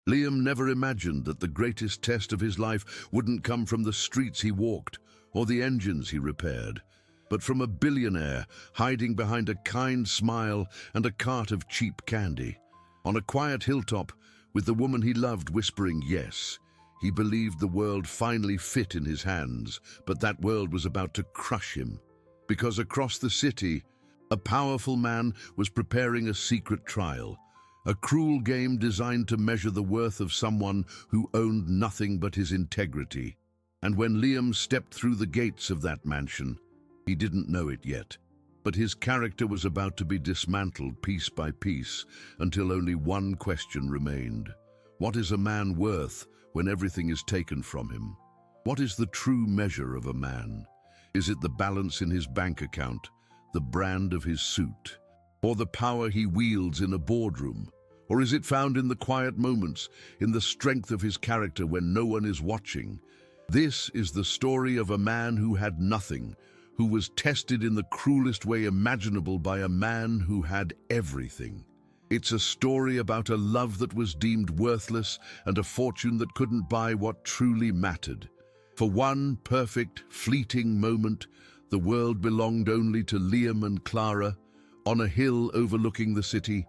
Liam never imagined that the greatest test of his life wouldn't come from the streets he walked or the engines he repaired, but from a billionaire hiding behind a kind smile and a cart of cheap candy. On a quiet hilltop, with the woman he loved whispering yes, he believed the world finally fit in his hands, but that world was about to crush him. Because across the city, a powerful man was preparing a secret trial, a cruel game designed to measure the worth of someone who owned nothing but his integrity. And when Liam stepped through the gates of that mansion, he didn't know it yet, but his character was about to be dismantled piece by piece until only one question remained. What is a man worth when everything is taken from him? What is the true measure of a man? Is it the balance in his bank account, the brand of his suit, or the power he wields in a boardroom? Or is it found in the quiet moments, in the strength of his character when no one is watching? This is the story of a man who had nothing, who was tested in the cruelest way imaginable by a man who had everything. It's a story about a love that was deemed worthless and a fortune that couldn't buy what truly mattered. For one perfect, fleeting moment, the world belonged only to Liam and Clara. On a hill overlooking the city,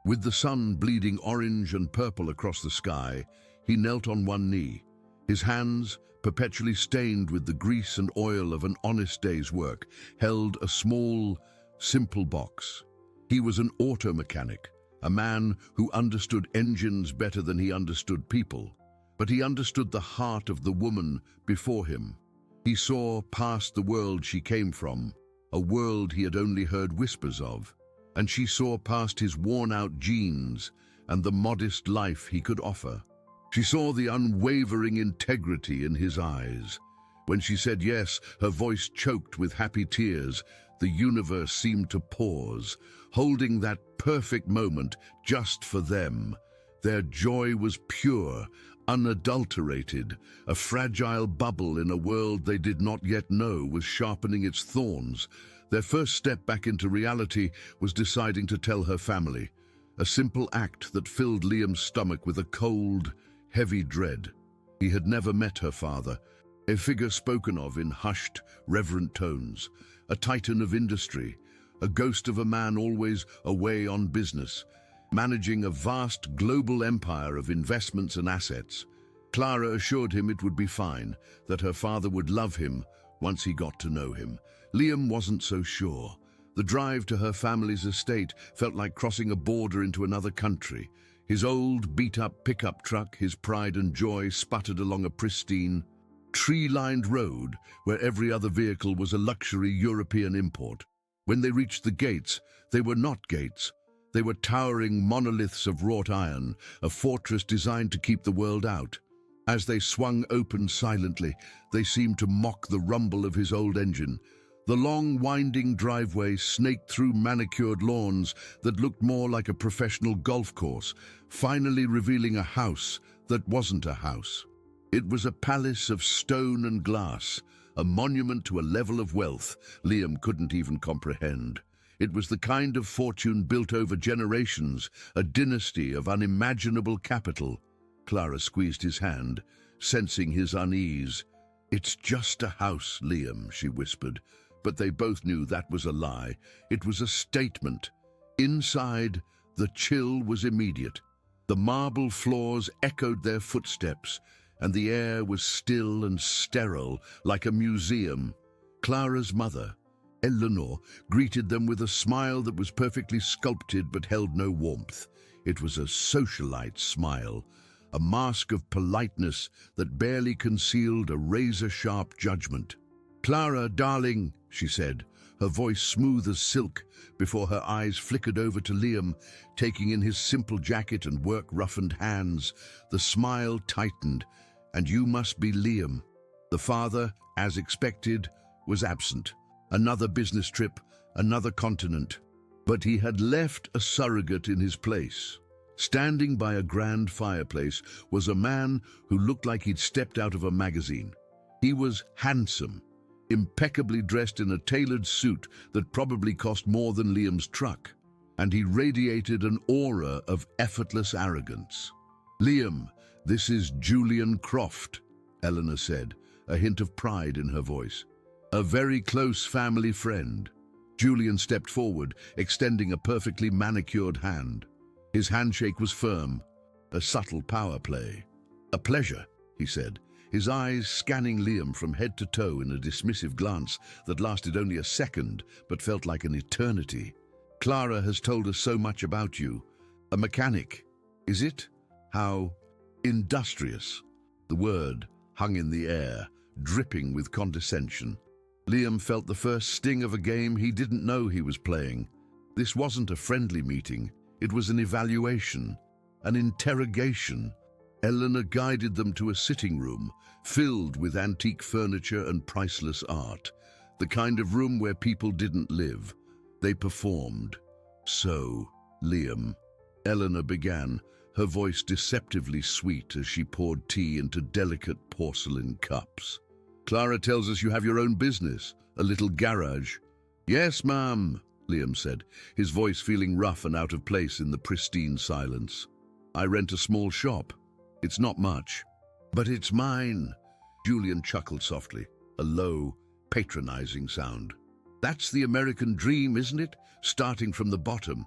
with the sun bleeding orange and purple across the sky, he knelt on one knee. His hands, perpetually stained with the grease and oil of an honest day's work, held a small, simple box. He was an auto mechanic, a man who understood engines better than he understood people. But he understood the heart of the woman before him. He saw past the world she came from, a world he had only heard whispers of, and she saw past his worn-out genes and the modest life he could offer. She saw the unwavering integrity in his eyes. When she said yes, her voice choked with happy tears. The universe seemed to pause, holding that perfect moment just for them. Their joy was pure, unadulterated, a fragile bubble in a world they did not yet know was sharpening its thorns. Their first step back into reality was deciding to tell her family, a simple act that filled Liam's stomach with a cold, heavy dread. He had never met her father, a figure spoken of in hushed, reverent tones, a titan of industry, a ghost of a man always away on business, managing a vast global empire of investments and assets. Clara assured him it would be fine, that her father would love him once he got to know him. Liam wasn't so sure. The drive to her family's estate felt like crossing a border into another country. His old, beat-up pickup truck, his pride and joy, sputtered along a pristine, tree-lined road where every other vehicle was a luxury European import. When they reached the gates, they were not gates. They were towering monoliths of wrought iron, a fortress designed to keep the world out. As they swung open silently, they seemed to mock the rumble of his old engine. The long, winding driveway snaked through manicured lawns that looked more like a professional golf course, finally revealing a house that wasn't a house. It was a palace of stone and glass, a monument to a level of wealth Liam couldn't even comprehend. It was the kind of fortune built over generations, a dynasty of unimaginable capital. Clara squeezed his hand, sensing his unease. "It's just a house, Liam," she whispered. But they both knew that was a lie. It was a statement. Inside, the chill was immediate. The marble floors echoed their footsteps, and the air was still and sterile, like a museum. Clara's mother, Eleanor, greeted them with a smile that was perfectly sculpted but held no warmth. It was a socialite smile, a mask of politeness that barely concealed a razor-sharp judgment. "Clara, darling," she said, her voice smooth as silk, before her eyes flickered over to Liam, taking in his simple jacket and work-roughened hands. The smile tightened. "And you must be Liam." The father, as expected, was absent. Another business trip, another continent. But he had left a surrogate in his place. Standing by a grand fireplace was a man who looked like he'd stepped out of a magazine. He was handsome, impeccably dressed in a tailored suit that probably cost more than Liam's truck, and he radiated an aura of effortless arrogance. "Liam, this is Julian Croft," Eleanor said, a hint of pride in her voice. "A very close family friend." Julian stepped forward, extending a perfectly manicured hand. His handshake was firm, a subtle power play. "A pleasure," he said, his eyes scanning Liam from head to toe in a dismissive glance that lasted only a second but felt like an eternity. "Clara has told us so much about you. A mechanic, is it? How industrious." The word hung in the air, dripping with condescension. Liam felt the first sting of a game he didn't know he was playing. This wasn't a friendly meeting. It was an evaluation, an interrogation. Eleanor guided them to a sitting room filled with antique furniture and priceless art, the kind of room where people didn't live. They performed. "So, Liam," Eleanor began, her voice deceptively sweet as she poured tea into delicate porcelain cups. "Clara tells us you have your own business, a little garage." "Yes, ma'am," Liam said, his voice feeling rough and out of place in the pristine silence. "I rent a small shop. It's not much, but it's mine." Julian chuckled softly, a low, patronizing sound. "That's the American dream, isn't it? Starting from the bottom.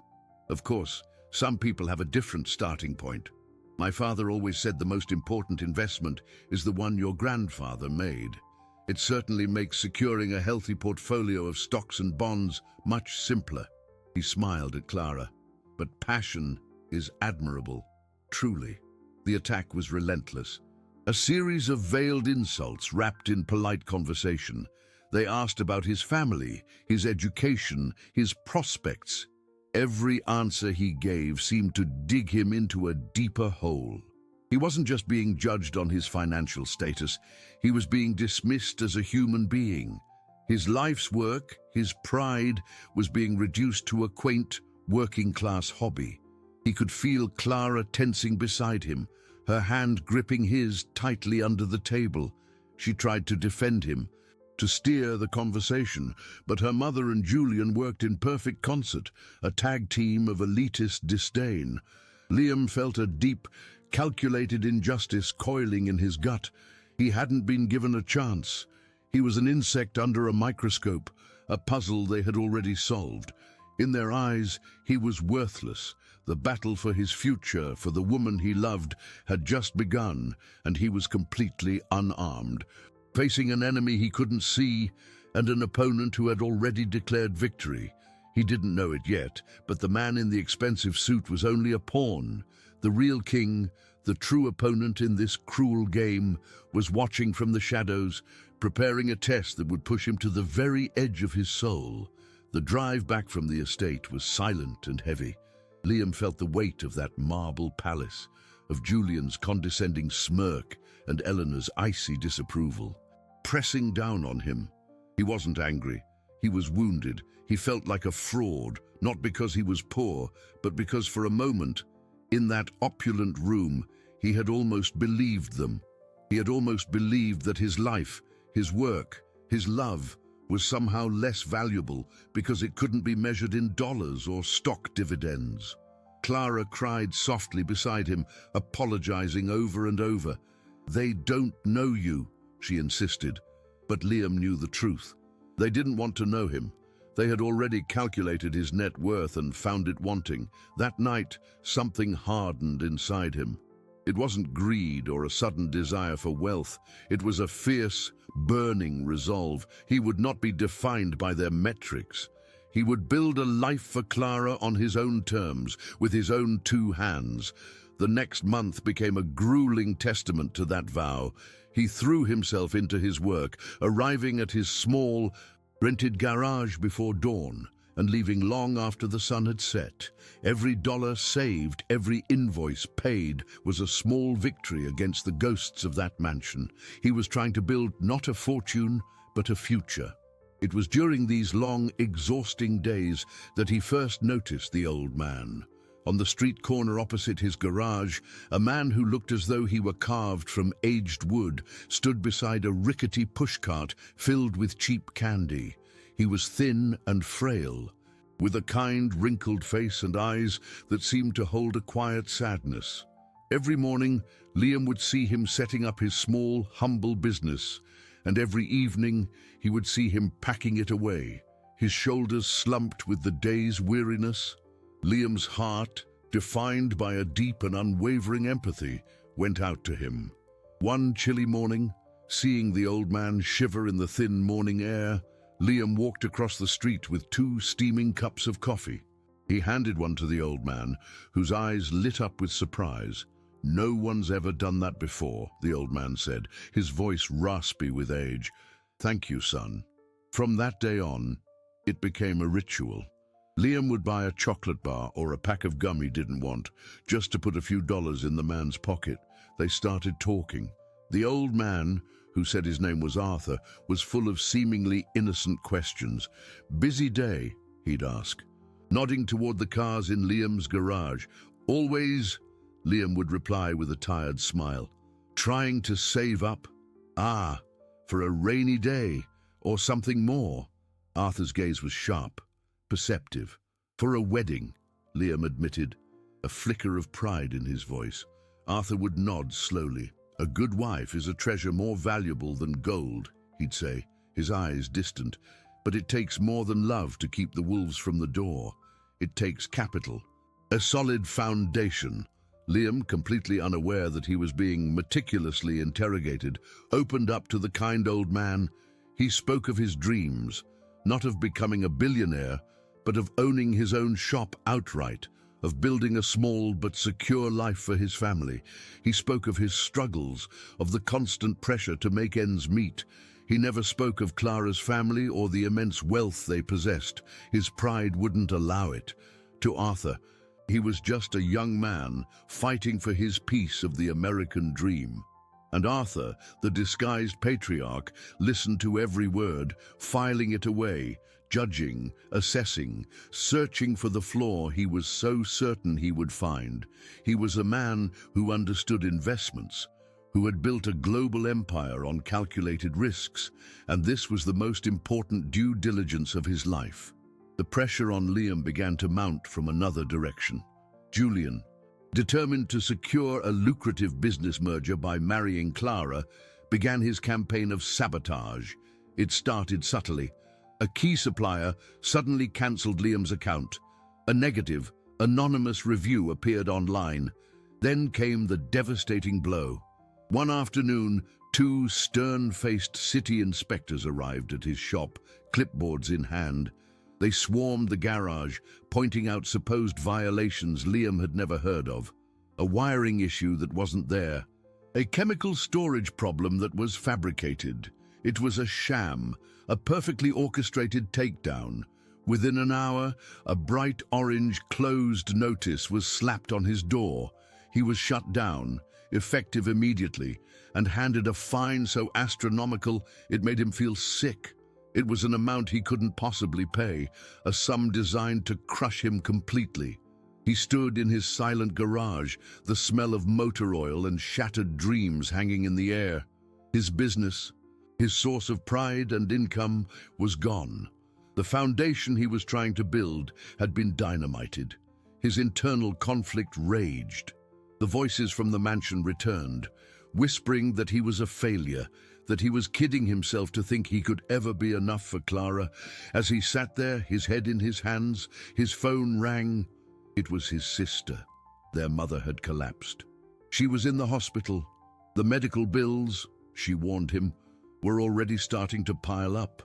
Of course, some people have a different starting point. My father always said the most important investment is the one your grandfather made. It certainly makes securing a healthy portfolio of stocks and bonds much simpler." He smiled at Clara. "But passion is admirable, truly." The attack was relentless. A series of veiled insults wrapped in polite conversation. They asked about his family, his education, his prospects. Every answer he gave seemed to dig him into a deeper hole. He wasn't just being judged on his financial status, he was being dismissed as a human being. His life's work, his pride, was being reduced to a quaint, working-class hobby. He could feel Clara tensing beside him, her hand gripping his tightly under the table. She tried to defend him, to steer the conversation, but her mother and Julian worked in perfect concert, a tag team of elitist disdain. Liam felt a deep, calculated injustice coiling in his gut. He hadn't been given a chance. He was an insect under a microscope, a puzzle they had already solved. In their eyes, he was worthless. The battle for his future, for the woman he loved, had just begun, and he was completely unarmed, facing an enemy he couldn't see and an opponent who had already declared victory. He didn't know it yet, but the man in the expensive suit was only a pawn. The real king, the true opponent in this cruel game, was watching from the shadows, preparing a test that would push him to the very edge of his soul. The drive back from the estate was silent and heavy. Liam felt the weight of that marble palace, of Julian's condescending smirk and Eleanor's icy disapproval, pressing down on him. He wasn't angry. He was wounded. He felt like a fraud, not because he was poor, but because for a moment, in that opulent room, he had almost believed them. He had almost believed that his life, his work, his love, was somehow less valuable because it couldn't be measured in dollars or stock dividends. Clara cried softly beside him, apologizing over and over. "They don't know you," she insisted. But Liam knew the truth. They didn't want to know him. They had already calculated his net worth and found it wanting. That night, something hardened inside him. It wasn't greed or a sudden desire for wealth. It was a fierce, burning resolve. He would not be defined by their metrics. He would build a life for Clara on his own terms, with his own two hands. The next month became a grueling testament to that vow. He threw himself into his work, arriving at his small, rented garage before dawn, and leaving long after the sun had set. Every dollar saved, every invoice paid, was a small victory against the ghosts of that mansion. He was trying to build not a fortune, but a future. It was during these long, exhausting days that he first noticed the old man. On the street corner opposite his garage, a man who looked as though he were carved from aged wood stood beside a rickety pushcart filled with cheap candy. He was thin and frail, with a kind, wrinkled face and eyes that seemed to hold a quiet sadness. Every morning, Liam would see him setting up his small, humble business, and every evening he would see him packing it away, his shoulders slumped with the day's weariness. Liam's heart, defined by a deep and unwavering empathy, went out to him. One chilly morning, seeing the old man shiver in the thin morning air, Liam walked across the street with 2 steaming cups of coffee. He handed one to the old man, whose eyes lit up with surprise. "No one's ever done that before," the old man said, his voice raspy with age. "Thank you, son." From that day on, it became a ritual. Liam would buy a chocolate bar or a pack of gum he didn't want, just to put a few dollars in the man's pocket. They started talking. The old man, who said his name was Arthur, was full of seemingly innocent questions. "Busy day?" he'd ask, nodding toward the cars in Liam's garage. "Always," Liam would reply with a tired smile. "Trying to save up? Ah, for a rainy day, or something more?" Arthur's gaze was sharp, perceptive. "For a wedding," Liam admitted, a flicker of pride in his voice. Arthur would nod slowly. "A good wife is a treasure more valuable than gold," he'd say, his eyes distant. "But it takes more than love to keep the wolves from the door. It takes capital, a solid foundation." Liam, completely unaware that he was being meticulously interrogated, opened up to the kind old man. He spoke of his dreams, not of becoming a billionaire, but of owning his own shop outright, of building a small but secure life for his family. He spoke of his struggles, of the constant pressure to make ends meet. He never spoke of Clara's family or the immense wealth they possessed. His pride wouldn't allow it. To Arthur, he was just a young man fighting for his piece of the American dream. And Arthur, the disguised patriarch, listened to every word, filing it away, judging, assessing, searching for the flaw he was so certain he would find. He was a man who understood investments, who had built a global empire on calculated risks, and this was the most important due diligence of his life. The pressure on Liam began to mount from another direction. Julian, determined to secure a lucrative business merger by marrying Clara, began his campaign of sabotage. It started subtly. A key supplier suddenly cancelled Liam's account. A negative, anonymous review appeared online. Then came the devastating blow. One afternoon, 2 stern-faced city inspectors arrived at his shop, clipboards in hand. They swarmed the garage, pointing out supposed violations Liam had never heard of. A wiring issue that wasn't there. A chemical storage problem that was fabricated. It was a sham, a perfectly orchestrated takedown. Within an hour, a bright orange closed notice was slapped on his door. He was shut down, effective immediately, and handed a fine so astronomical it made him feel sick. It was an amount he couldn't possibly pay, a sum designed to crush him completely. He stood in his silent garage, the smell of motor oil and shattered dreams hanging in the air. His business, his source of pride and income, was gone. The foundation he was trying to build had been dynamited. His internal conflict raged. The voices from the mansion returned, whispering that he was a failure, that he was kidding himself to think he could ever be enough for Clara. As he sat there, his head in his hands, his phone rang. It was his sister. Their mother had collapsed. She was in the hospital. The medical bills, she warned him, were already starting to pile up.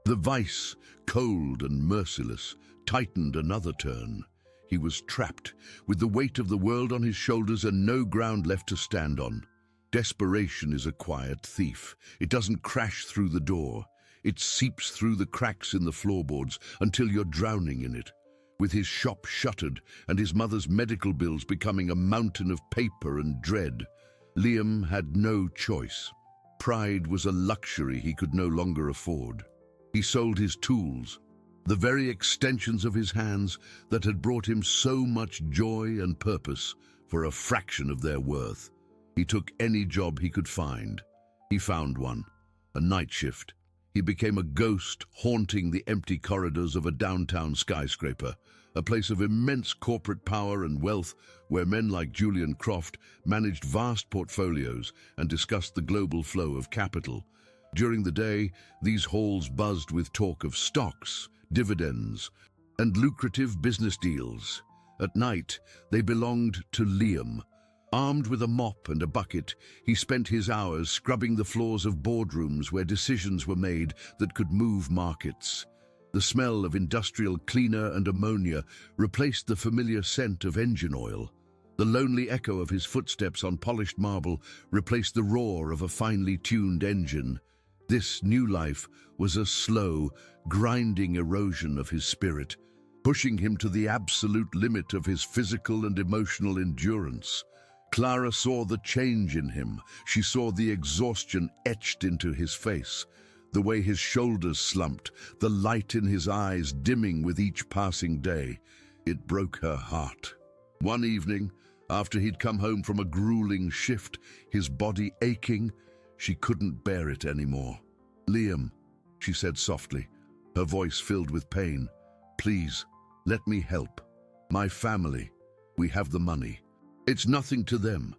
The vice, cold and merciless, tightened another turn. He was trapped, with the weight of the world on his shoulders and no ground left to stand on. Desperation is a quiet thief. It doesn't crash through the door. It seeps through the cracks in the floorboards until you're drowning in it. With his shop shuttered and his mother's medical bills becoming a mountain of paper and dread, Liam had no choice. Pride was a luxury he could no longer afford. He sold his tools, the very extensions of his hands that had brought him so much joy and purpose, for a fraction of their worth. He took any job he could find. He found one, a night shift. He became a ghost haunting the empty corridors of a downtown skyscraper, a place of immense corporate power and wealth where men like Julian Croft managed vast portfolios and discussed the global flow of capital. During the day, these halls buzzed with talk of stocks, dividends, and lucrative business deals. At night, they belonged to Liam. Armed with a mop and a bucket, he spent his hours scrubbing the floors of boardrooms where decisions were made that could move markets. The smell of industrial cleaner and ammonia replaced the familiar scent of engine oil. The lonely echo of his footsteps on polished marble replaced the roar of a finely tuned engine. This new life was a slow, grinding erosion of his spirit, pushing him to the absolute limit of his physical and emotional endurance. Clara saw the change in him. She saw the exhaustion etched into his face, the way his shoulders slumped, the light in his eyes dimming with each passing day. It broke her heart. One evening, after he'd come home from a grueling shift, his body aching, she couldn't bear it anymore. "Liam," she said softly, her voice filled with pain, "please, let me help. My family, we have the money. It's nothing to them.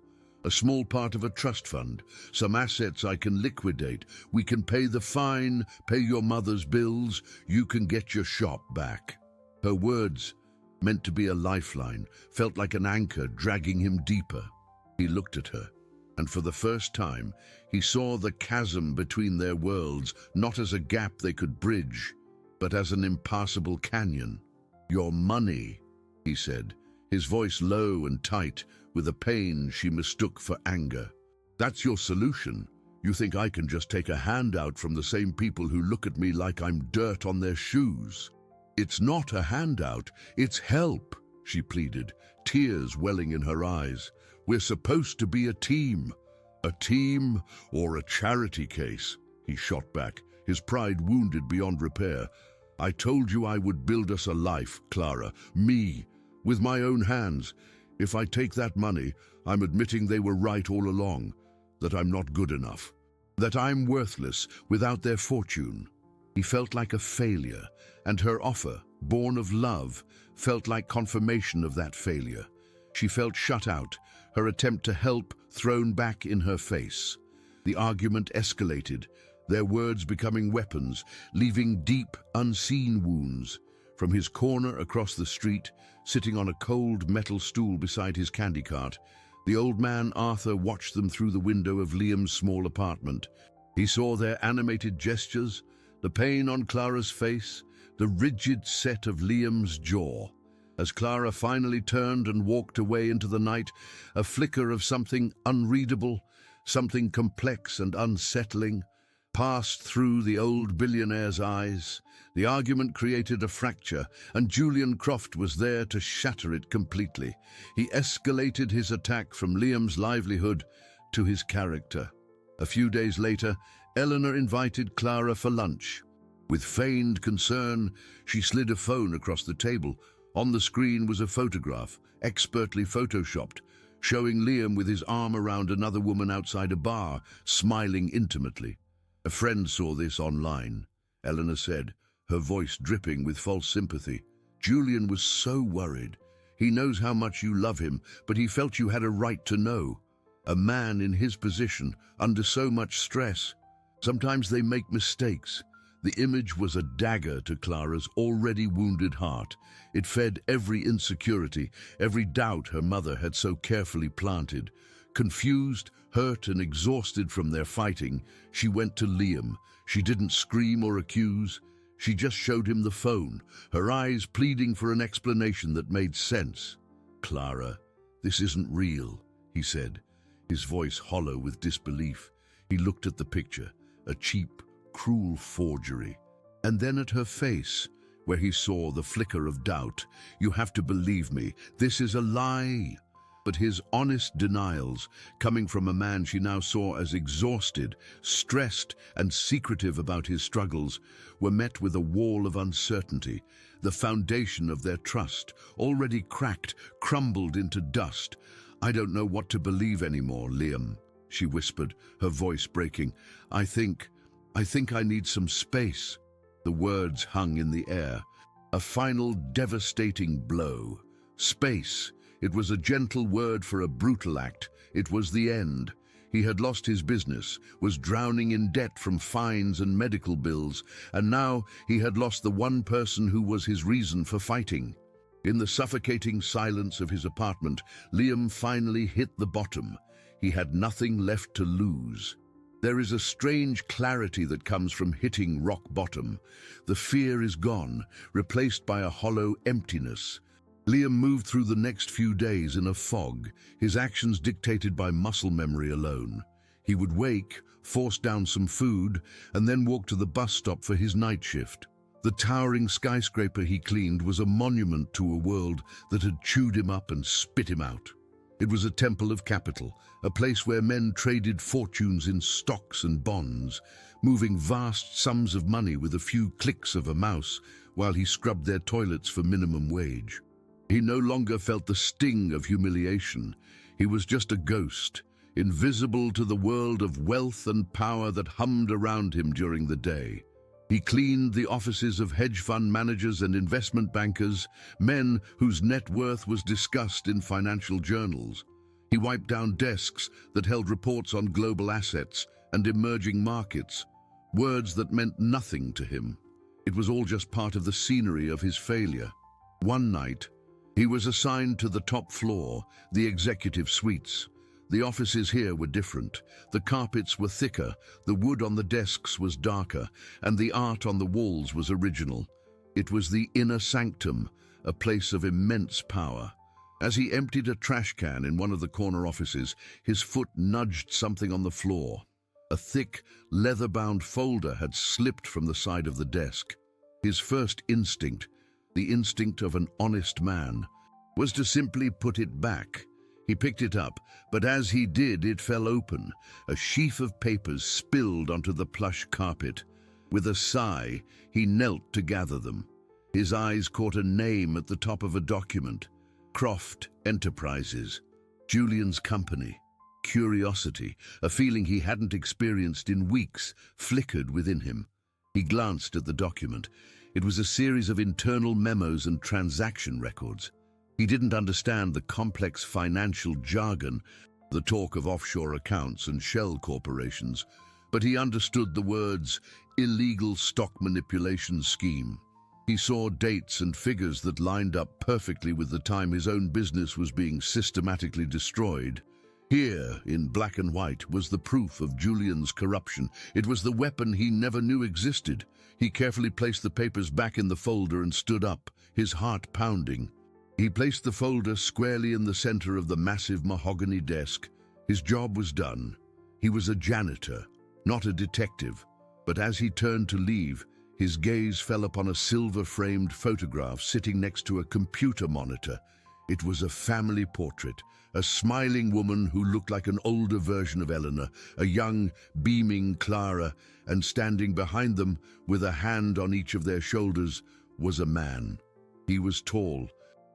A small part of a trust fund, some assets I can liquidate. We can pay the fine, pay your mother's bills, you can get your shop back." Her words, meant to be a lifeline, felt like an anchor dragging him deeper. He looked at her, and for the first time, he saw the chasm between their worlds, not as a gap they could bridge, but as an impassable canyon. "Your money," he said, his voice low and tight, with a pain she mistook for anger. "That's your solution? You think I can just take a handout from the same people who look at me like I'm dirt on their shoes?" "It's not a handout, it's help," she pleaded, tears welling in her eyes. "We're supposed to be a team." "A team or a charity case?" he shot back, his pride wounded beyond repair. "I told you I would build us a life, Clara. Me, with my own hands. If I take that money, I'm admitting they were right all along, that I'm not good enough, that I'm worthless without their fortune." He felt like a failure, and her offer, born of love, felt like confirmation of that failure. She felt shut out, her attempt to help thrown back in her face. The argument escalated, their words becoming weapons, leaving deep, unseen wounds. From his corner across the street, sitting on a cold metal stool beside his candy cart, the old man Arthur watched them through the window of Liam's small apartment. He saw their animated gestures, the pain on Clara's face, the rigid set of Liam's jaw. As Clara finally turned and walked away into the night, a flicker of something unreadable, something complex and unsettling, passed through the old billionaire's eyes. The argument created a fracture, and Julian Croft was there to shatter it completely. He escalated his attack from Liam's livelihood to his character. A few days later, Eleanor invited Clara for lunch. With feigned concern, she slid a phone across the table. On the screen was a photograph, expertly photoshopped, showing Liam with his arm around another woman outside a bar, smiling intimately. "A friend saw this online," Eleanor said, her voice dripping with false sympathy. "Julian was so worried. He knows how much you love him, but he felt you had a right to know. A man in his position, under so much stress. Sometimes they make mistakes." The image was a dagger to Clara's already wounded heart. It fed every insecurity, every doubt her mother had so carefully planted. Confused, hurt, and exhausted from their fighting, she went to Liam. She didn't scream or accuse. She just showed him the phone, her eyes pleading for an explanation that made sense. "Clara, this isn't real," he said, his voice hollow with disbelief. He looked at the picture, a cheap, cruel forgery, and then at her face, where he saw the flicker of doubt. "You have to believe me. This is a lie." But his honest denials, coming from a man she now saw as exhausted, stressed, and secretive about his struggles, were met with a wall of uncertainty. The foundation of their trust, already cracked, crumbled into dust. "I don't know what to believe anymore, Liam," she whispered, her voice breaking. I I think I need some space." The words hung in the air. A final devastating blow. Space. It was a gentle word for a brutal act. It was the end. He had lost his business, was drowning in debt from fines and medical bills, and now he had lost the one person who was his reason for fighting. In the suffocating silence of his apartment, Liam finally hit the bottom. He had nothing left to lose. There is a strange clarity that comes from hitting rock bottom. The fear is gone, replaced by a hollow emptiness. Liam moved through the next few days in a fog, his actions dictated by muscle memory alone. He would wake, force down some food, and then walk to the bus stop for his night shift. The towering skyscraper he cleaned was a monument to a world that had chewed him up and spit him out. It was a temple of capital, a place where men traded fortunes in stocks and bonds, moving vast sums of money with a few clicks of a mouse while he scrubbed their toilets for minimum wage. He no longer felt the sting of humiliation. He was just a ghost, invisible to the world of wealth and power that hummed around him during the day. He cleaned the offices of hedge fund managers and investment bankers, men whose net worth was discussed in financial journals. He wiped down desks that held reports on global assets and emerging markets, words that meant nothing to him. It was all just part of the scenery of his failure. One night, he was assigned to the top floor, the executive suites. The offices here were different. The carpets were thicker, the wood on the desks was darker, and the art on the walls was original. It was the inner sanctum, a place of immense power. As he emptied a trash can in one of the corner offices, his foot nudged something on the floor. A thick, leather-bound folder had slipped from the side of the desk. His first instinct, the instinct of an honest man, was to simply put it back. He picked it up, but as he did, it fell open. A sheaf of papers spilled onto the plush carpet. With a sigh, he knelt to gather them. His eyes caught a name at the top of a document. Croft Enterprises. Julian's company. Curiosity, a feeling he hadn't experienced in weeks, flickered within him. He glanced at the document. It was a series of internal memos and transaction records. He didn't understand the complex financial jargon, the talk of offshore accounts and shell corporations, but he understood the words illegal stock manipulation scheme. He saw dates and figures that lined up perfectly with the time his own business was being systematically destroyed. Here, in black and white, was the proof of Julian's corruption. It was the weapon he never knew existed. He carefully placed the papers back in the folder and stood up, his heart pounding. He placed the folder squarely in the center of the massive mahogany desk. His job was done. He was a janitor, not a detective. But as he turned to leave, his gaze fell upon a silver-framed photograph sitting next to a computer monitor. It was a family portrait, a smiling woman who looked like an older version of Eleanor, a young, beaming Clara, and standing behind them, with a hand on each of their shoulders, was a man. He was tall,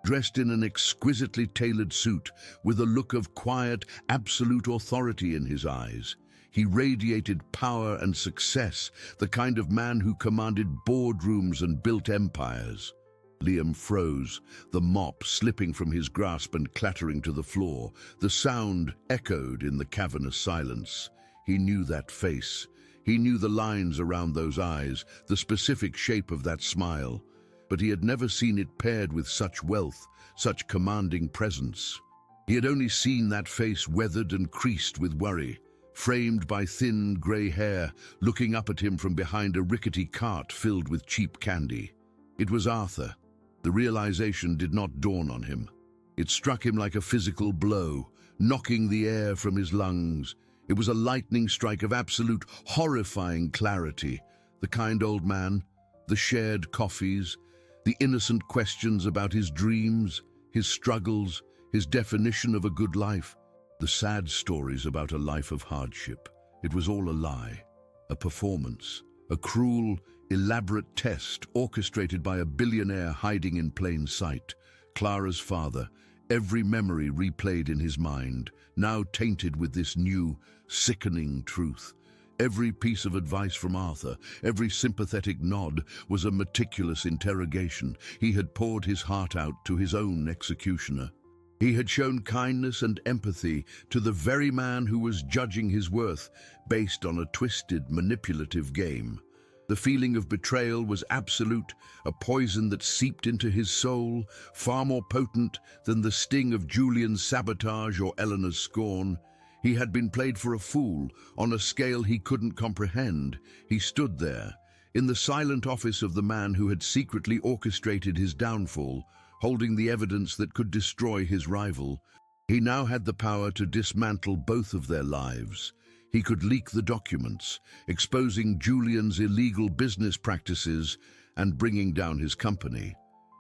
dressed in an exquisitely tailored suit, with a look of quiet, absolute authority in his eyes. He radiated power and success, the kind of man who commanded boardrooms and built empires. Liam froze, the mop slipping from his grasp and clattering to the floor. The sound echoed in the cavernous silence. He knew that face. He knew the lines around those eyes, the specific shape of that smile. But he had never seen it paired with such wealth, such commanding presence. He had only seen that face weathered and creased with worry, framed by thin grey hair, looking up at him from behind a rickety cart filled with cheap candy. It was Arthur. The realization did not dawn on him. It struck him like a physical blow, knocking the air from his lungs. It was a lightning strike of absolute, horrifying clarity. The kind old man, the shared coffees, the innocent questions about his dreams, his struggles, his definition of a good life, the sad stories about a life of hardship. It was all a lie, a performance, a cruel, elaborate test orchestrated by a billionaire hiding in plain sight. Clara's father, every memory replayed in his mind, now tainted with this new, sickening truth. Every piece of advice from Arthur, every sympathetic nod was a meticulous interrogation. He had poured his heart out to his own executioner. He had shown kindness and empathy to the very man who was judging his worth based on a twisted, manipulative game. The feeling of betrayal was absolute, a poison that seeped into his soul, far more potent than the sting of Julian's sabotage or Eleanor's scorn. He had been played for a fool on a scale he couldn't comprehend. He stood there, in the silent office of the man who had secretly orchestrated his downfall, holding the evidence that could destroy his rival. He now had the power to dismantle both of their lives. He could leak the documents, exposing Julian's illegal business practices and bringing down his company.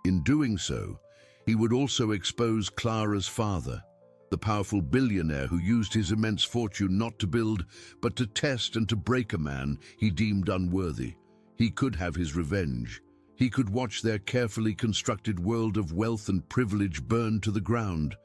In doing so, he would also expose Clara's father, the powerful billionaire who used his immense fortune not to build, but to test and to break a man he deemed unworthy. He could have his revenge. He could watch their carefully constructed world of wealth and privilege burn to the ground.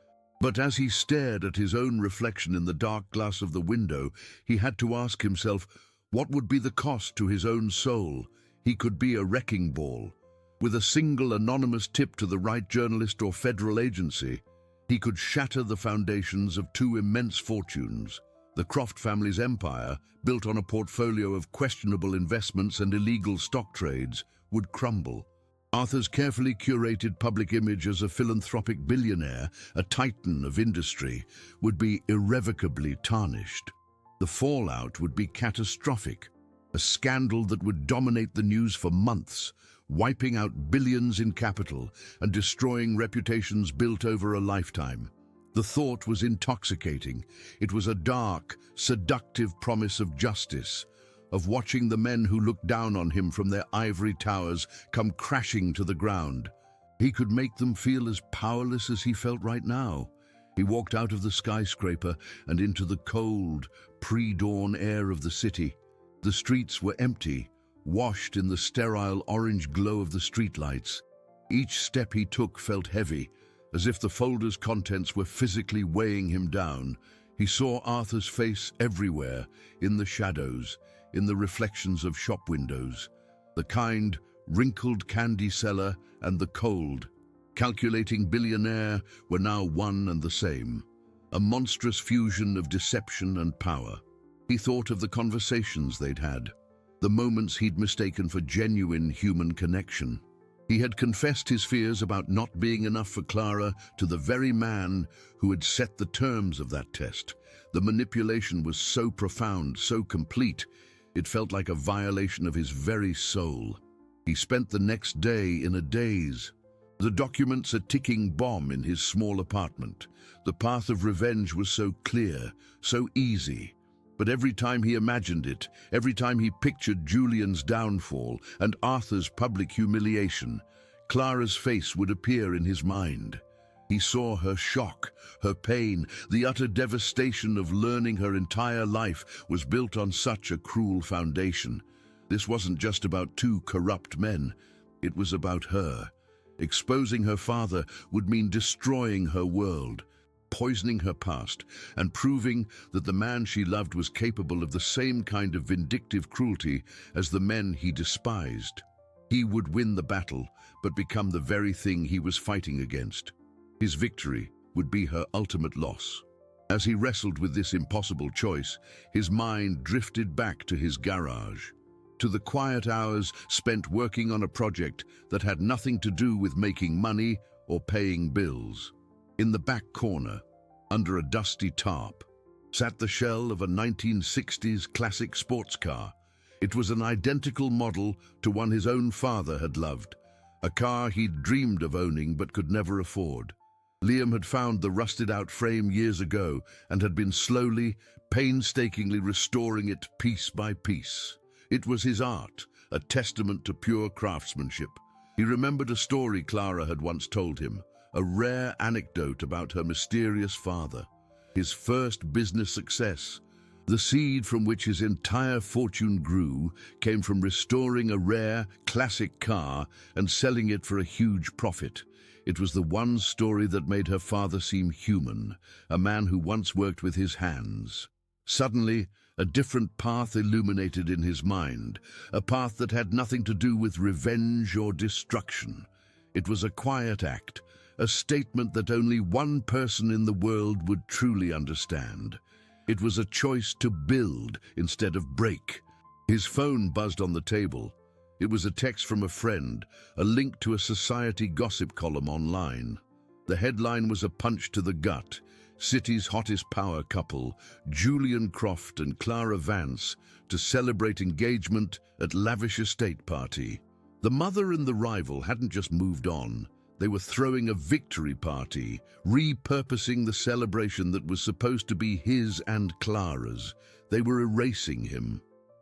But as he stared at his own reflection in the dark glass of the window, he had to ask himself, what would be the cost to his own soul? He could be a wrecking ball. With a single anonymous tip to the right journalist or federal agency, he could shatter the foundations of two immense fortunes. The Croft family's empire, built on a portfolio of questionable investments and illegal stock trades, would crumble. Arthur's carefully curated public image as a philanthropic billionaire, a titan of industry, would be irrevocably tarnished. The fallout would be catastrophic, a scandal that would dominate the news for months, wiping out billions in capital and destroying reputations built over a lifetime. The thought was intoxicating. It was a dark, seductive promise of justice, of watching the men who looked down on him from their ivory towers come crashing to the ground. He could make them feel as powerless as he felt right now. He walked out of the skyscraper and into the cold, pre-dawn air of the city. The streets were empty, washed in the sterile orange glow of the streetlights. Each step he took felt heavy, as if the folder's contents were physically weighing him down. He saw Arthur's face everywhere, in the shadows, in the reflections of shop windows, the kind, wrinkled candy seller and the cold, calculating billionaire were now one and the same, a monstrous fusion of deception and power. He thought of the conversations they'd had, the moments he'd mistaken for genuine human connection. He had confessed his fears about not being enough for Clara to the very man who had set the terms of that test. The manipulation was so profound, so complete, it felt like a violation of his very soul. He spent the next day in a daze. The documents a ticking bomb in his small apartment. The path of revenge was so clear, so easy. But every time he imagined it, every time he pictured Julian's downfall and Arthur's public humiliation, Clara's face would appear in his mind. He saw her shock, her pain, the utter devastation of learning her entire life was built on such a cruel foundation. This wasn't just about two corrupt men. It was about her. Exposing her father would mean destroying her world, poisoning her past, and proving that the man she loved was capable of the same kind of vindictive cruelty as the men he despised. He would win the battle, but become the very thing he was fighting against. His victory would be her ultimate loss. As he wrestled with this impossible choice, his mind drifted back to his garage, to the quiet hours spent working on a project that had nothing to do with making money or paying bills. In the back corner, under a dusty tarp, sat the shell of a 1960s classic sports car. It was an identical model to one his own father had loved, a car he'd dreamed of owning but could never afford. Liam had found the rusted-out frame years ago and had been slowly, painstakingly restoring it piece by piece. It was his art, a testament to pure craftsmanship. He remembered a story Clara had once told him, a rare anecdote about her mysterious father, his first business success. The seed from which his entire fortune grew came from restoring a rare, classic car and selling it for a huge profit. It was the one story that made her father seem human, a man who once worked with his hands. Suddenly, A different path illuminated in his mind, a path that had nothing to do with revenge or destruction. It was a quiet act, a statement that only one person in the world would truly understand. It was a choice to build instead of break. His phone buzzed on the table. It was a text from a friend, a link to a society gossip column online. The headline was a punch to the gut. City's hottest power couple, Julian Croft and Clara Vance, to celebrate engagement at lavish estate party. The mother and the rival hadn't just moved on. They were throwing a victory party, repurposing the celebration that was supposed to be his and Clara's. They were erasing him.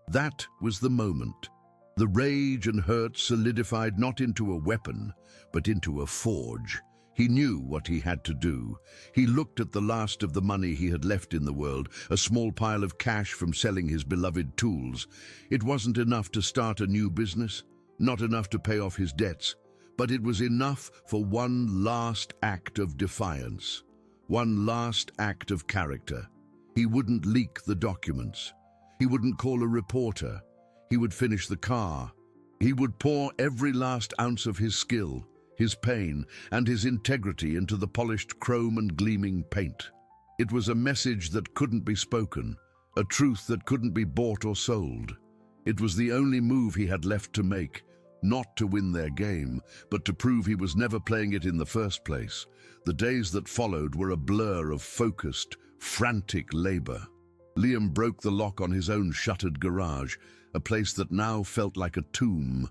That was the moment. The rage and hurt solidified not into a weapon, but into a forge. He knew what he had to do. He looked at the last of the money he had left in the world, a small pile of cash from selling his beloved tools. It wasn't enough to start a new business, not enough to pay off his debts, but it was enough for one last act of defiance, one last act of character. He wouldn't leak the documents. He wouldn't call a reporter. He would finish the car. He would pour every last ounce of his skill, his pain, and his integrity into the polished chrome and gleaming paint. It was a message that couldn't be spoken, a truth that couldn't be bought or sold. It was the only move he had left to make, not to win their game, but to prove he was never playing it in the first place. The days that followed were a blur of focused, frantic labor. Liam broke the lock on his own shuttered garage, a place that now felt like a tomb,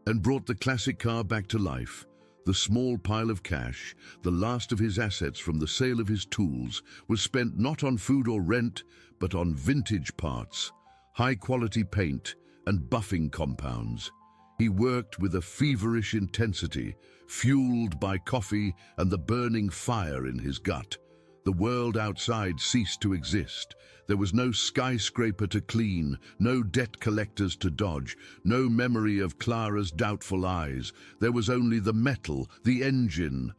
and brought the classic car back to life. The small pile of cash, the last of his assets from the sale of his tools, was spent not on food or rent, but on vintage parts, high-quality paint, and buffing compounds. He worked with a feverish intensity, fueled by coffee and the burning fire in his gut. The world outside ceased to exist. There was no skyscraper to clean, no debt collectors to dodge, no memory of Clara's doubtful eyes. There was only the metal, the engine,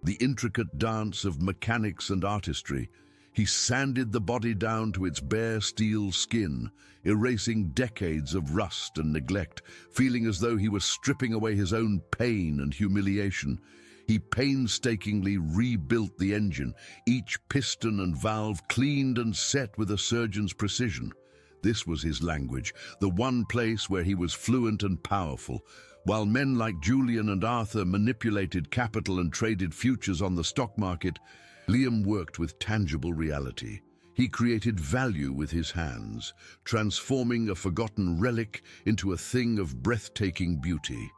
the intricate dance of mechanics and artistry. He sanded the body down to its bare steel skin, erasing decades of rust and neglect, feeling as though he was stripping away his own pain and humiliation. He painstakingly rebuilt the engine, each piston and valve cleaned and set with a surgeon's precision. This was his language, the one place where he was fluent and powerful. While men like Julian and Arthur manipulated capital and traded futures on the stock market, Liam worked with tangible reality. He created value with his hands, transforming a forgotten relic into a thing of breathtaking beauty.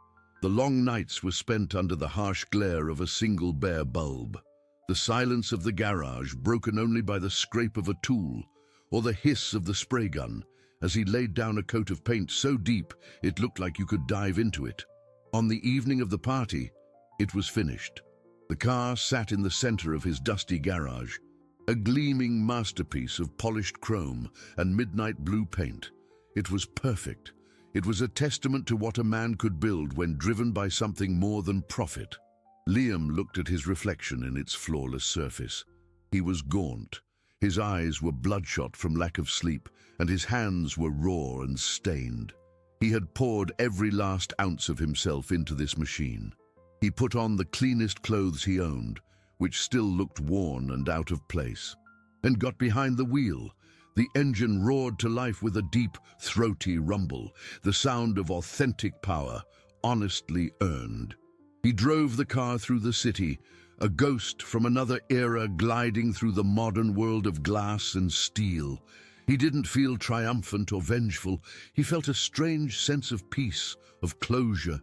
The long nights were spent under the harsh glare of a single bare bulb. The silence of the garage broken only by the scrape of a tool or the hiss of the spray gun as he laid down a coat of paint so deep it looked like you could dive into it. On the evening of the party, it was finished. The car sat in the center of his dusty garage, a gleaming masterpiece of polished chrome and midnight blue paint. It was perfect. It was a testament to what a man could build when driven by something more than profit. Liam looked at his reflection in its flawless surface. He was gaunt. His eyes were bloodshot from lack of sleep, and his hands were raw and stained. He had poured every last ounce of himself into this machine. He put on the cleanest clothes he owned, which still looked worn and out of place, and got behind the wheel. The engine roared to life with a deep, throaty rumble, the sound of authentic power, honestly earned. He drove the car through the city, a ghost from another era gliding through the modern world of glass and steel. He didn't feel triumphant or vengeful. He felt a strange sense of peace, of closure.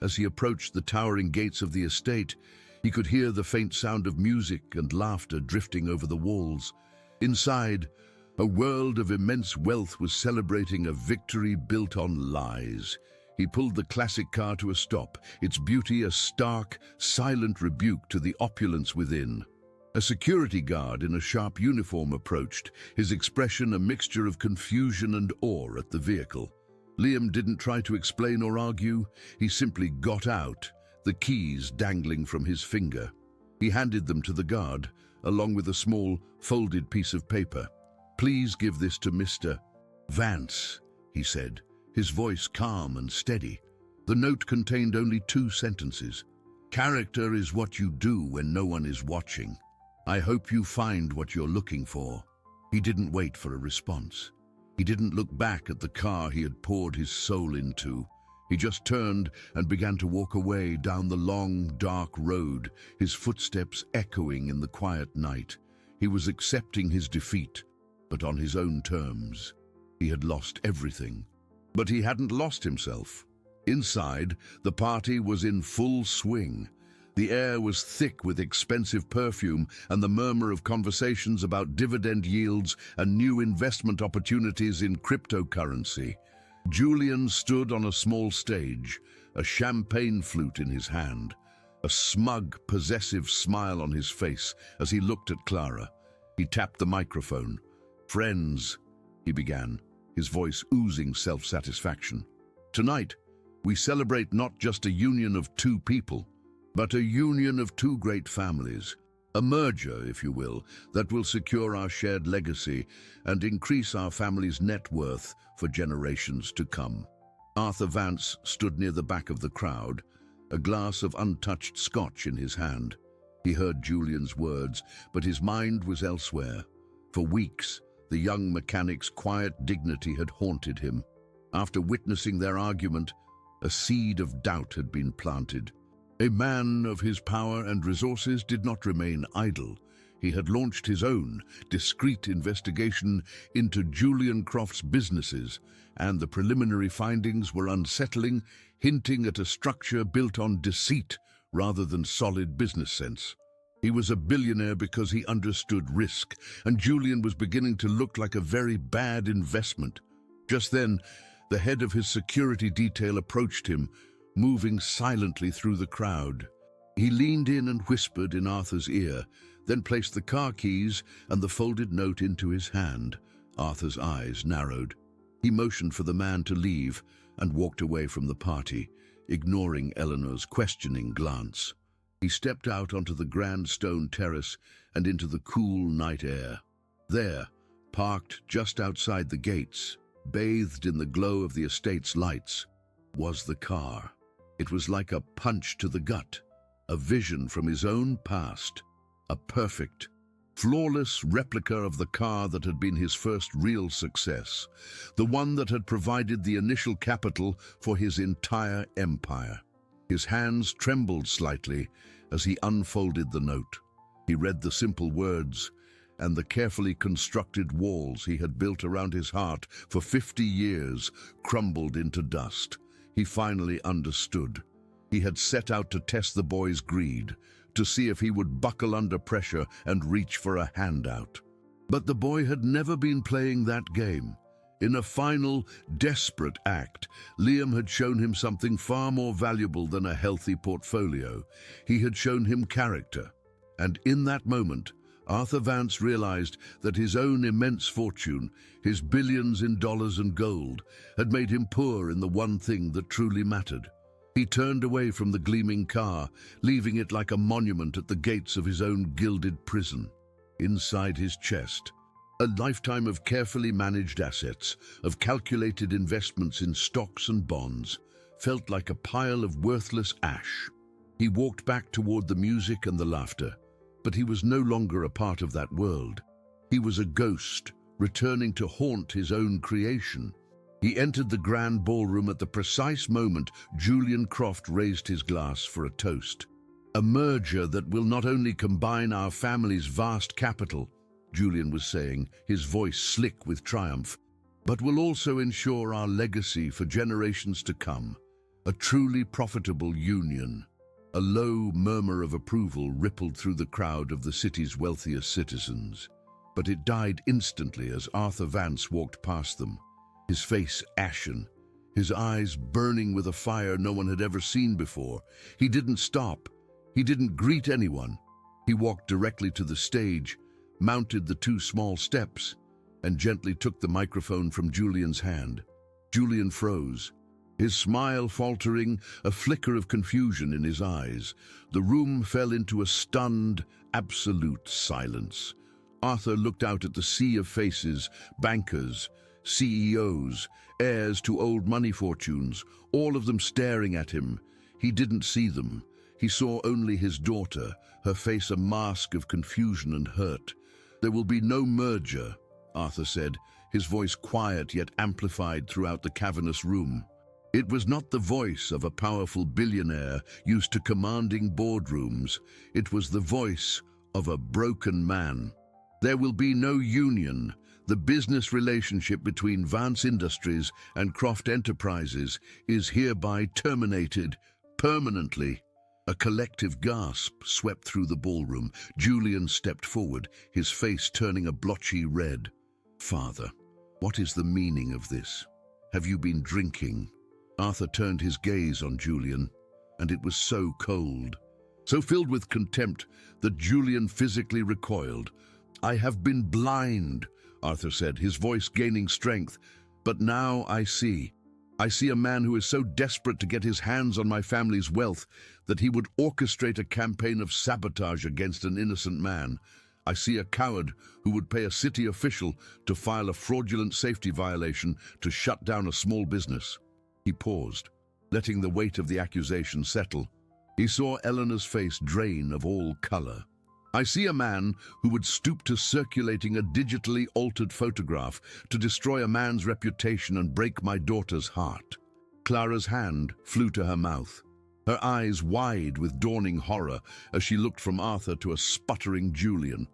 As he approached the towering gates of the estate, he could hear the faint sound of music and laughter drifting over the walls. Inside, a world of immense wealth was celebrating a victory built on lies. He pulled the classic car to a stop, its beauty a stark, silent rebuke to the opulence within. A security guard in a sharp uniform approached, his expression a mixture of confusion and awe at the vehicle. Liam didn't try to explain or argue. He simply got out, the keys dangling from his finger. He handed them to the guard, along with a small, folded piece of paper. "Please give this to Mr." "Vance," he said, his voice calm and steady. The note contained only 2 sentences. "Character is what you do when no one is watching. I hope you find what you're looking for." He didn't wait for a response. He didn't look back at the car he had poured his soul into. He just turned and began to walk away down the long, dark road, his footsteps echoing in the quiet night. He was accepting his defeat, but on his own terms. He had lost everything. But he hadn't lost himself. Inside, the party was in full swing. The air was thick with expensive perfume and the murmur of conversations about dividend yields and new investment opportunities in cryptocurrency. Julian stood on a small stage, a champagne flute in his hand, a smug, possessive smile on his face as he looked at Clara. He tapped the microphone. "Friends," he began, his voice oozing self-satisfaction. "Tonight, we celebrate not just a union of 2 people, but a union of 2 great families. A merger, if you will, that will secure our shared legacy and increase our family's net worth for generations to come." Arthur Vance stood near the back of the crowd, a glass of untouched scotch in his hand. He heard Julian's words, but his mind was elsewhere. For weeks, the young mechanic's quiet dignity had haunted him. After witnessing their argument, a seed of doubt had been planted. A man of his power and resources did not remain idle. He had launched his own discreet investigation into Julian Croft's businesses, and the preliminary findings were unsettling, hinting at a structure built on deceit rather than solid business sense. He was a billionaire because he understood risk, and Julian was beginning to look like a very bad investment. Just then, the head of his security detail approached him, moving silently through the crowd. He leaned in and whispered in Arthur's ear, then placed the car keys and the folded note into his hand. Arthur's eyes narrowed. He motioned for the man to leave and walked away from the party, ignoring Eleanor's questioning glance. He stepped out onto the grand stone terrace and into the cool night air. There, parked just outside the gates, bathed in the glow of the estate's lights, was the car. It was like a punch to the gut, a vision from his own past, a perfect, flawless replica of the car that had been his first real success, the one that had provided the initial capital for his entire empire. His hands trembled slightly as he unfolded the note. He read the simple words, and the carefully constructed walls he had built around his heart for 50 years crumbled into dust. He finally understood. He had set out to test the boy's greed, to see if he would buckle under pressure and reach for a handout. But the boy had never been playing that game. In a final, desperate act, Liam had shown him something far more valuable than a healthy portfolio. He had shown him character. And in that moment, Arthur Vance realized that his own immense fortune, his billions in dollars and gold, had made him poor in the one thing that truly mattered. He turned away from the gleaming car, leaving it like a monument at the gates of his own gilded prison. Inside his chest, a lifetime of carefully managed assets, of calculated investments in stocks and bonds, felt like a pile of worthless ash. He walked back toward the music and the laughter, but he was no longer a part of that world. He was a ghost, returning to haunt his own creation. He entered the grand ballroom at the precise moment Julian Croft raised his glass for a toast. "A merger that will not only combine our family's vast capital," Julian was saying, his voice slick with triumph, "but will also ensure our legacy for generations to come. A truly profitable union." A low murmur of approval rippled through the crowd of the city's wealthiest citizens. But it died instantly as Arthur Vance walked past them, his face ashen, his eyes burning with a fire no one had ever seen before. He didn't stop. He didn't greet anyone. He walked directly to the stage, mounted the 2 small steps, and gently took the microphone from Julian's hand. Julian froze, his smile faltering, a flicker of confusion in his eyes. The room fell into a stunned, absolute silence. Arthur looked out at the sea of faces, bankers, CEOs, heirs to old money fortunes, all of them staring at him. He didn't see them. He saw only his daughter, her face a mask of confusion and hurt. "There will be no merger," Arthur said, his voice quiet yet amplified throughout the cavernous room. It was not the voice of a powerful billionaire used to commanding boardrooms. It was the voice of a broken man. "There will be no union. The business relationship between Vance Industries and Croft Enterprises is hereby terminated permanently." A collective gasp swept through the ballroom. Julian stepped forward, his face turning a blotchy red. "Father, what is the meaning of this? Have you been drinking?" Arthur turned his gaze on Julian, and it was so cold, so filled with contempt that Julian physically recoiled. "I have been blind," Arthur said, his voice gaining strength. "But now I see. I see a man who is so desperate to get his hands on my family's wealth that he would orchestrate a campaign of sabotage against an innocent man. I see a coward who would pay a city official to file a fraudulent safety violation to shut down a small business." He paused, letting the weight of the accusation settle. He saw Eleanor's face drain of all color. "I see a man who would stoop to circulating a digitally altered photograph to destroy a man's reputation and break my daughter's heart." Clara's hand flew to her mouth, her eyes wide with dawning horror as she looked from Arthur to a sputtering Julian.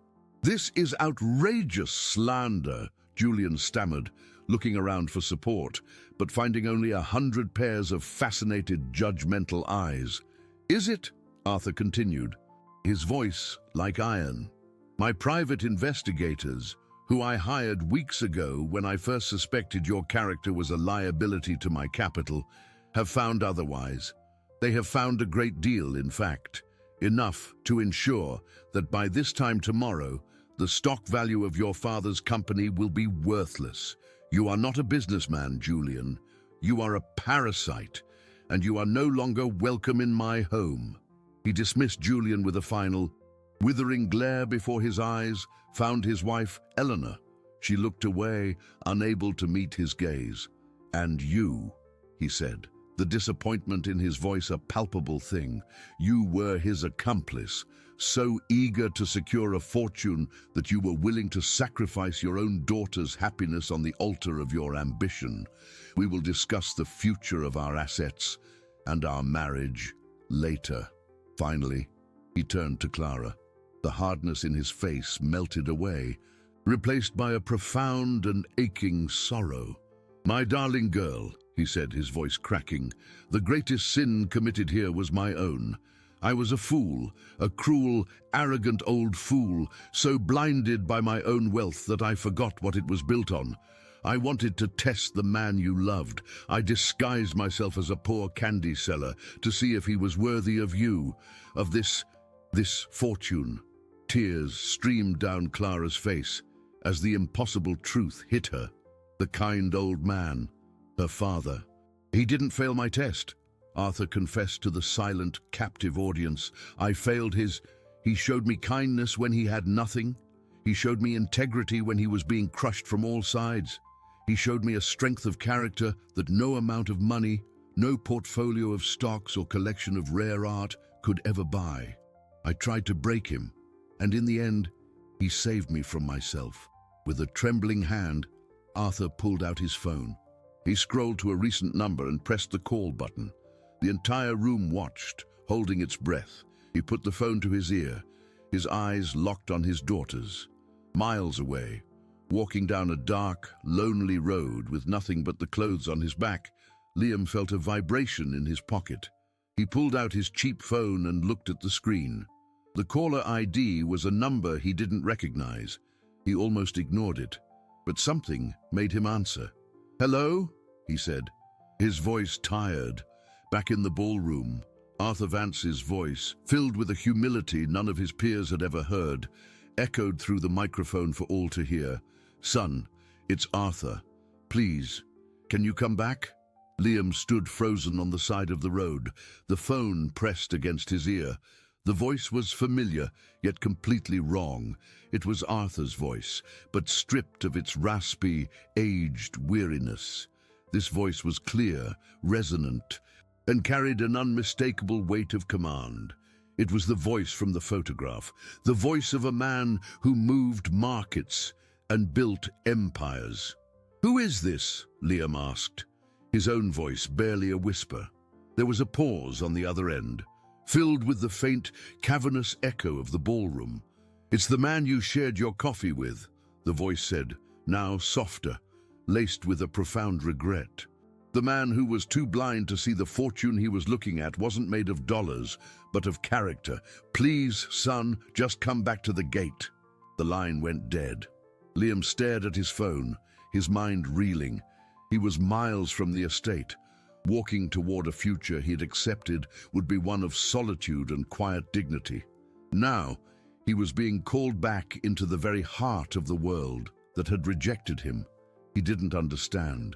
"This is outrageous slander," Julian stammered, looking around for support, but finding only 100 pairs of fascinated, judgmental eyes. "Is it?" Arthur continued, his voice like iron. "My private investigators, who I hired weeks ago when I first suspected your character was a liability to my capital, have found otherwise. They have found a great deal, in fact, enough to ensure that by this time tomorrow, the stock value of your father's company will be worthless. You are not a businessman, Julian. You are a parasite, and you are no longer welcome in my home." He dismissed Julian with a final, withering glare before his eyes found his wife, Eleanor. She looked away, unable to meet his gaze. "And you," he said, the disappointment in his voice a palpable thing. "You were his accomplice, so eager to secure a fortune that you were willing to sacrifice your own daughter's happiness on the altar of your ambition. We will discuss the future of our assets and our marriage later." Finally, he turned to Clara. The hardness in his face melted away, replaced by a profound and aching sorrow. "My darling girl," he said, his voice cracking, "the greatest sin committed here was my own. I was a fool, a cruel, arrogant old fool, so blinded by my own wealth that I forgot what it was built on. I wanted to test the man you loved. I disguised myself as a poor candy seller to see if he was worthy of you, of this fortune." Tears streamed down Clara's face as the impossible truth hit her. The kind old man, her father. "He didn't fail my test," Arthur confessed to the silent, captive audience. "I failed his. He showed me kindness when he had nothing. He showed me integrity when he was being crushed from all sides. He showed me a strength of character that no amount of money, no portfolio of stocks or collection of rare art could ever buy. I tried to break him, and in the end, he saved me from myself." With a trembling hand, Arthur pulled out his phone. He scrolled to a recent number and pressed the call button. The entire room watched, holding its breath. He put the phone to his ear, his eyes locked on his daughter's. Miles away, walking down a dark, lonely road with nothing but the clothes on his back, Liam felt a vibration in his pocket. He pulled out his cheap phone and looked at the screen. The caller ID was a number he didn't recognize. He almost ignored it, but something made him answer. "Hello?" he said, his voice tired. Back in the ballroom, Arthur Vance's voice, filled with a humility none of his peers had ever heard, echoed through the microphone for all to hear. "Son, it's Arthur. Please, can you come back?" Liam stood frozen on the side of the road, the phone pressed against his ear. The voice was familiar, yet completely wrong. It was Arthur's voice, but stripped of its raspy, aged weariness. This voice was clear, resonant, and carried an unmistakable weight of command. It was the voice from the photograph, the voice of a man who moved markets and built empires. "Who is this?" Liam asked, his own voice barely a whisper. There was a pause on the other end, filled with the faint, cavernous echo of the ballroom. "It's the man you shared your coffee with," the voice said, now softer, laced with a profound regret. The man who was too blind to see the fortune he was looking at wasn't made of dollars, but of character. "Please, son, just come back to the gate." The line went dead. Liam stared at his phone, his mind reeling. He was miles from the estate, walking toward a future he'd accepted would be one of solitude and quiet dignity. Now, he was being called back into the very heart of the world that had rejected him. He didn't understand.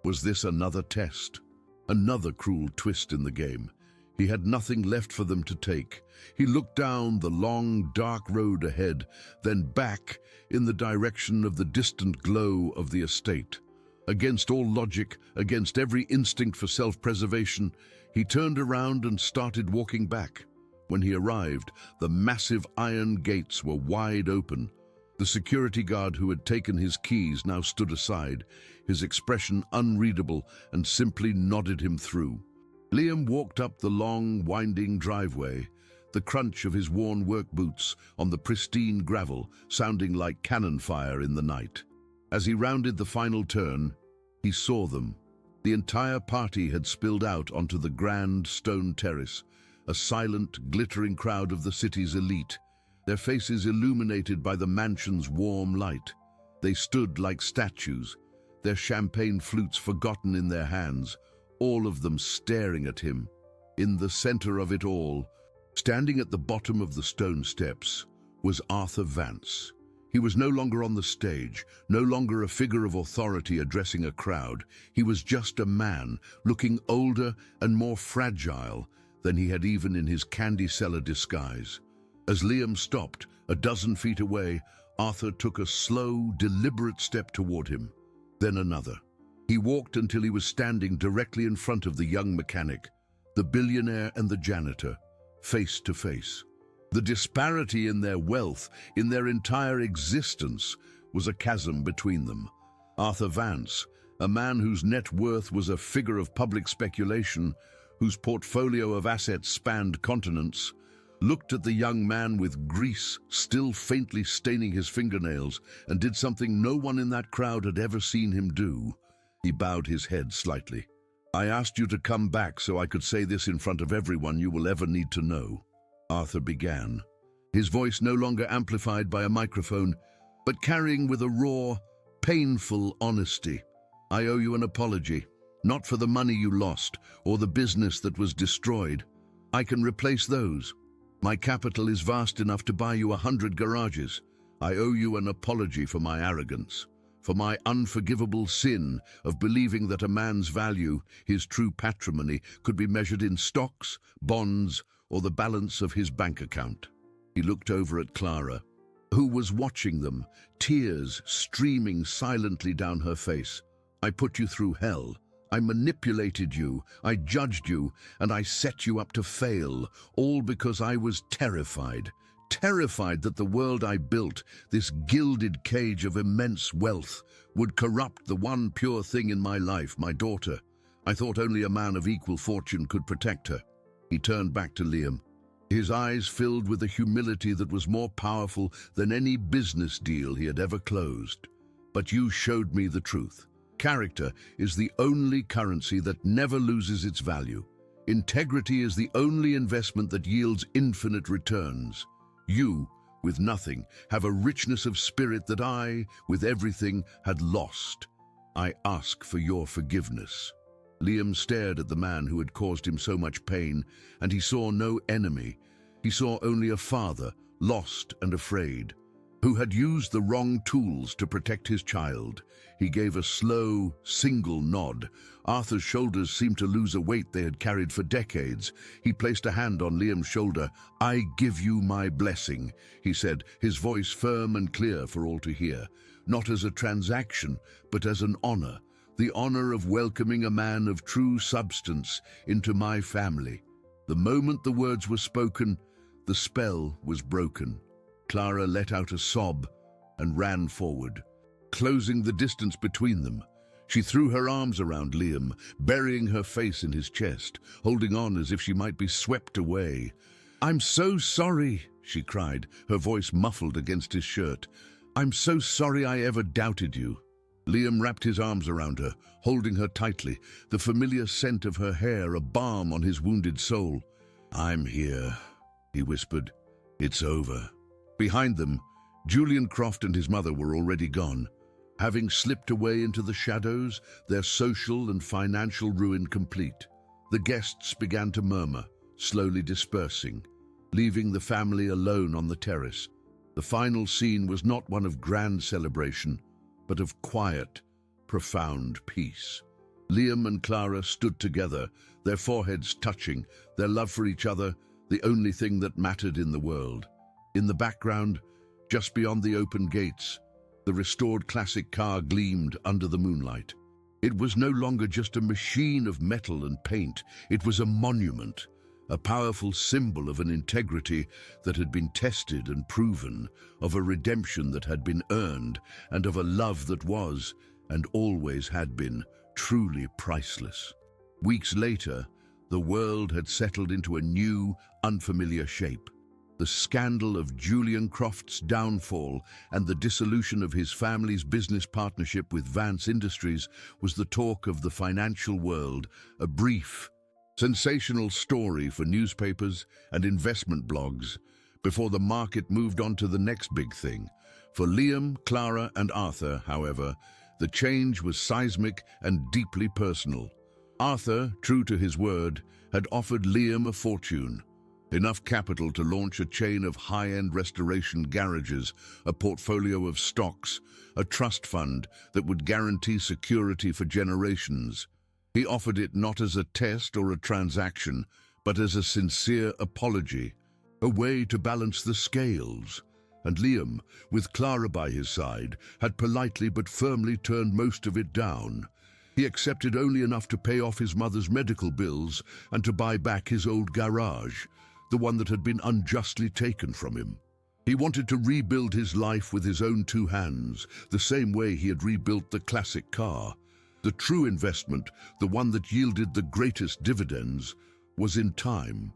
Was this another test? Another cruel twist in the game? He had nothing left for them to take. He looked down the long, dark road ahead, then back in the direction of the distant glow of the estate. Against all logic, against every instinct for self-preservation, he turned around and started walking back. When he arrived, the massive iron gates were wide open. The security guard who had taken his keys now stood aside, his expression unreadable, and simply nodded him through. Liam walked up the long, winding driveway, the crunch of his worn work boots on the pristine gravel sounding like cannon fire in the night. As he rounded the final turn, he saw them. The entire party had spilled out onto the grand stone terrace, a silent, glittering crowd of the city's elite, their faces illuminated by the mansion's warm light. They stood like statues, their champagne flutes forgotten in their hands, all of them staring at him. In the center of it all, standing at the bottom of the stone steps, was Arthur Vance. He was no longer on the stage, no longer a figure of authority addressing a crowd. He was just a man, looking older and more fragile than he had even in his candy cellar disguise. As Liam stopped, a dozen feet away, Arthur took a slow, deliberate step toward him, then another. He walked until he was standing directly in front of the young mechanic, the billionaire and the janitor, face to face. The disparity in their wealth, in their entire existence, was a chasm between them. Arthur Vance, a man whose net worth was a figure of public speculation, whose portfolio of assets spanned continents, looked at the young man with grease still faintly staining his fingernails and did something no one in that crowd had ever seen him do. He bowed his head slightly. "I asked you to come back so I could say this in front of everyone you will ever need to know," Arthur began, his voice no longer amplified by a microphone, but carrying with a raw, painful honesty. "I owe you an apology, not for the money you lost or the business that was destroyed. I can replace those. My capital is vast enough to buy you 100 garages. I owe you an apology for my arrogance, for my unforgivable sin of believing that a man's value, his true patrimony, could be measured in stocks, bonds, or the balance of his bank account." He looked over at Clara, who was watching them, tears streaming silently down her face. "I put you through hell. I manipulated you, I judged you, and I set you up to fail, all because I was terrified. Terrified that the world I built, this gilded cage of immense wealth, would corrupt the one pure thing in my life, my daughter. I thought only a man of equal fortune could protect her." He turned back to Liam, his eyes filled with a humility that was more powerful than any business deal he had ever closed. "But you showed me the truth. Character is the only currency that never loses its value. Integrity is the only investment that yields infinite returns. You, with nothing, have a richness of spirit that I, with everything, had lost. I ask for your forgiveness." Liam stared at the man who had caused him so much pain, and he saw no enemy. He saw only a father, lost and afraid. who had used the wrong tools to protect his child. He gave a slow, single nod. Arthur's shoulders seemed to lose a weight they had carried for decades. He placed a hand on Liam's shoulder. "I give you my blessing," he said, his voice firm and clear for all to hear. "Not as a transaction, but as an honor. The honor of welcoming a man of true substance into my family." The moment the words were spoken, the spell was broken. Clara let out a sob and ran forward, closing the distance between them. She threw her arms around Liam, burying her face in his chest, holding on as if she might be swept away. "I'm so sorry," she cried, her voice muffled against his shirt. "I'm so sorry I ever doubted you." Liam wrapped his arms around her, holding her tightly, the familiar scent of her hair a balm on his wounded soul. "I'm here," he whispered. "It's over." Behind them, Julian Croft and his mother were already gone. Having slipped away into the shadows, their social and financial ruin complete, the guests began to murmur, slowly dispersing, leaving the family alone on the terrace. The final scene was not one of grand celebration, but of quiet, profound peace. Liam and Clara stood together, their foreheads touching, their love for each other the only thing that mattered in the world. In the background, just beyond the open gates, the restored classic car gleamed under the moonlight. It was no longer just a machine of metal and paint. It was a monument, a powerful symbol of an integrity that had been tested and proven, of a redemption that had been earned, and of a love that was, and always had been, truly priceless. Weeks later, the world had settled into a new, unfamiliar shape. The scandal of Julian Croft's downfall and the dissolution of his family's business partnership with Vance Industries was the talk of the financial world, a brief, sensational story for newspapers and investment blogs, before the market moved on to the next big thing. For Liam, Clara, and Arthur, however, the change was seismic and deeply personal. Arthur, true to his word, had offered Liam a fortune. Enough capital to launch a chain of high-end restoration garages, a portfolio of stocks, a trust fund that would guarantee security for generations. He offered it not as a test or a transaction, but as a sincere apology, a way to balance the scales. And Liam, with Clara by his side, had politely but firmly turned most of it down. He accepted only enough to pay off his mother's medical bills and to buy back his old garage, the one that had been unjustly taken from him. He wanted to rebuild his life with his own two hands, the same way he had rebuilt the classic car. The true investment, the one that yielded the greatest dividends, was in time.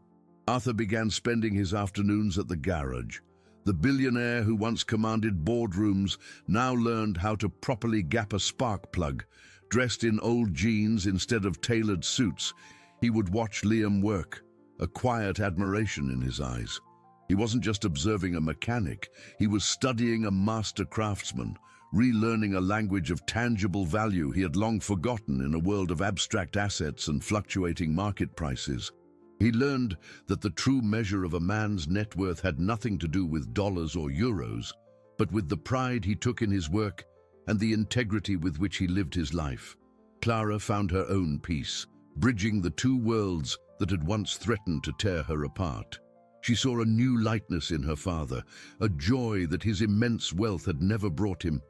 Arthur began spending his afternoons at the garage. The billionaire who once commanded boardrooms now learned how to properly gap a spark plug. Dressed in old jeans instead of tailored suits, he would watch Liam work, a quiet admiration in his eyes. He wasn't just observing a mechanic, he was studying a master craftsman, relearning a language of tangible value he had long forgotten in a world of abstract assets and fluctuating market prices. He learned that the true measure of a man's net worth had nothing to do with dollars or euros, but with the pride he took in his work and the integrity with which he lived his life. Clara found her own peace, bridging the two worlds that had once threatened to tear her apart. She saw a new lightness in her father, a joy that his immense wealth had never brought him,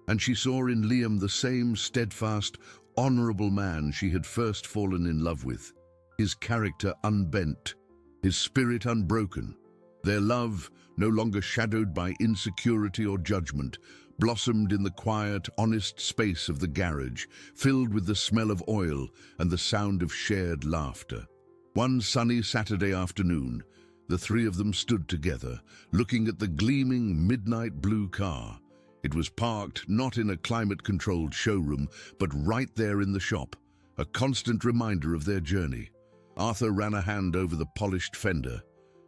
and she saw in Liam the same steadfast, honorable man she had first fallen in love with, his character unbent, his spirit unbroken. Their love, no longer shadowed by insecurity or judgment, blossomed in the quiet, honest space of the garage, filled with the smell of oil and the sound of shared laughter. One sunny Saturday afternoon, the three of them stood together, looking at the gleaming midnight blue car. It was parked not in a climate-controlled showroom, but right there in the shop, a constant reminder of their journey. Arthur ran a hand over the polished fender,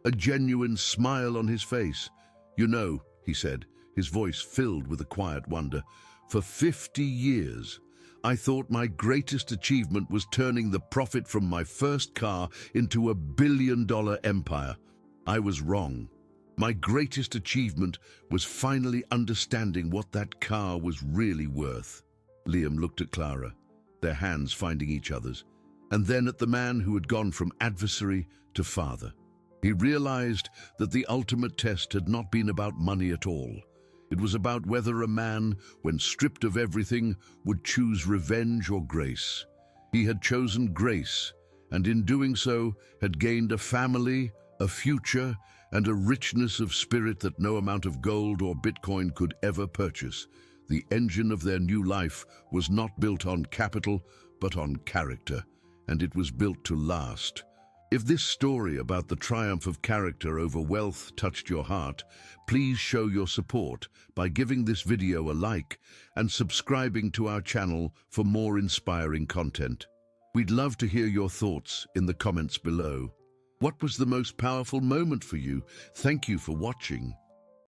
a genuine smile on his face. "You know," he said, his voice filled with a quiet wonder, "for 50 years, I thought my greatest achievement was turning the profit from my first car into a billion-dollar empire. I was wrong." My greatest achievement was finally understanding what that car was really worth. Liam looked at Clara, their hands finding each other's, and then at the man who had gone from adversary to father. He realized that the ultimate test had not been about money at all. It was about whether a man, when stripped of everything, would choose revenge or grace. He had chosen grace, and in doing so had gained a family, a future, and a richness of spirit that no amount of gold or Bitcoin could ever purchase. The engine of their new life was not built on capital, but on character, and it was built to last. If this story about the triumph of character over wealth touched your heart, please show your support by giving this video a like and subscribing to our channel for more inspiring content. We'd love to hear your thoughts in the comments below. What was the most powerful moment for you? Thank you for watching.